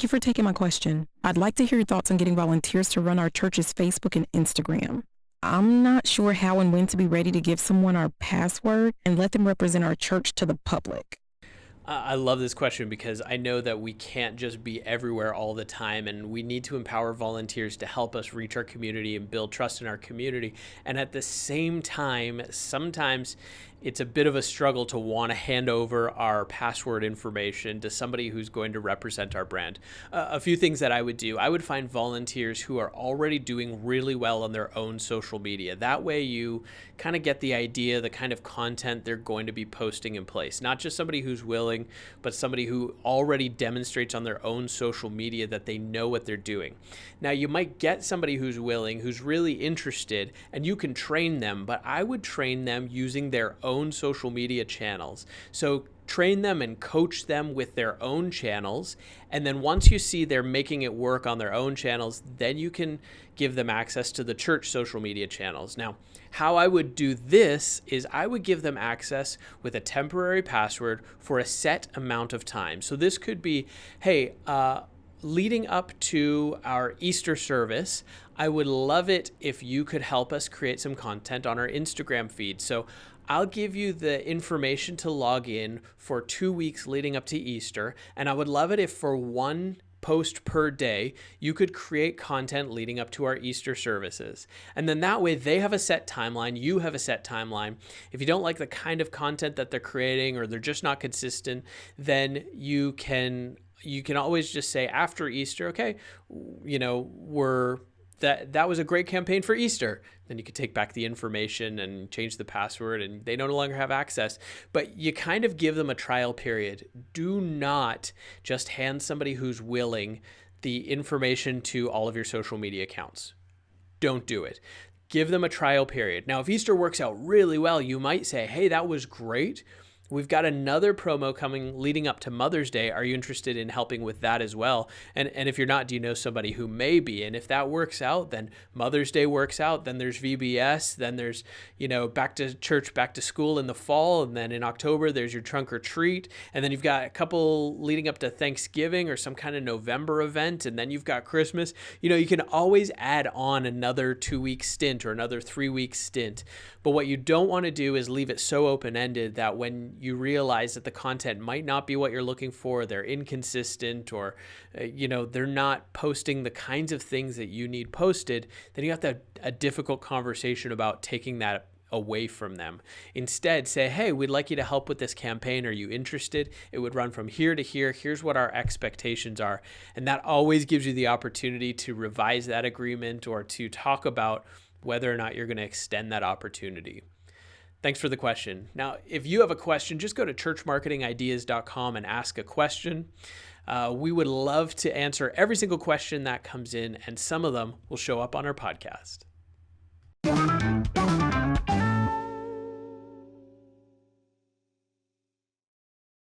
Thank you for taking my question. I'd like to hear your thoughts on getting volunteers to run our church's Facebook and Instagram. I'm not sure how and when to be ready to give someone our password and let them represent our church to the public. I love this question because I know that we can't just be everywhere all the time, and we need to empower volunteers to help us reach our community and build trust in our community. And at the same time, sometimes it's a bit of a struggle to want to hand over our password information to somebody who's going to represent our brand. A few things that I would do. I would find volunteers who are already doing really well on their own social media. That way you kind of get the idea, the kind of content they're going to be posting in place. Not just somebody who's willing, but somebody who already demonstrates on their own social media that they know what they're doing. Now, you might get somebody who's willing, who's really interested, and you can train them, but I would train them using their own social media channels. So train them and coach them with their own channels. And then once you see they're making it work on their own channels, then you can give them access to the church social media channels. Now, how I would do this is I would give them access with a temporary password for a set amount of time. So this could be, hey, leading up to our Easter service, I would love it if you could help us create some content on our Instagram feed. So I'll give you the information to log in for 2 weeks leading up to Easter, and I would love it if for one post per day, you could create content leading up to our Easter services. And then that way they have a set timeline, you have a set timeline. If you don't like the kind of content that they're creating or they're just not consistent, then you can always just say after Easter, okay, that was a great campaign for Easter. Then you could take back the information and change the password and they no longer have access. But you kind of give them a trial period. Do not just hand somebody who's willing the information to all of your social media accounts. Don't do it. Give them a trial period. Now, if Easter works out really well, you might say, hey, that was great. We've got another promo coming leading up to Mother's Day. Are you interested in helping with that as well? And if you're not, do you know somebody who may be? And if that works out, then Mother's Day works out. Then there's VBS. Then there's, back to church, back to school in the fall. And then in October, there's your trunk or treat. And then you've got a couple leading up to Thanksgiving or some kind of November event. And then you've got Christmas. You can always add on another 2-week stint or another 3-week stint. But what you don't want to do is leave it so open-ended that when you realize that the content might not be what you're looking for, they're inconsistent, or they're not posting the kinds of things that you need posted, then you have to have a difficult conversation about taking that away from them. Instead, say, hey, we'd like you to help with this campaign. Are you interested? It would run from here to here. Here's what our expectations are. And that always gives you the opportunity to revise that agreement or to talk about whether or not you're going to extend that opportunity. Thanks for the question. Now, if you have a question, just go to churchmarketingideas.com and ask a question. We would love to answer every single question that comes in, and some of them will show up on our podcast.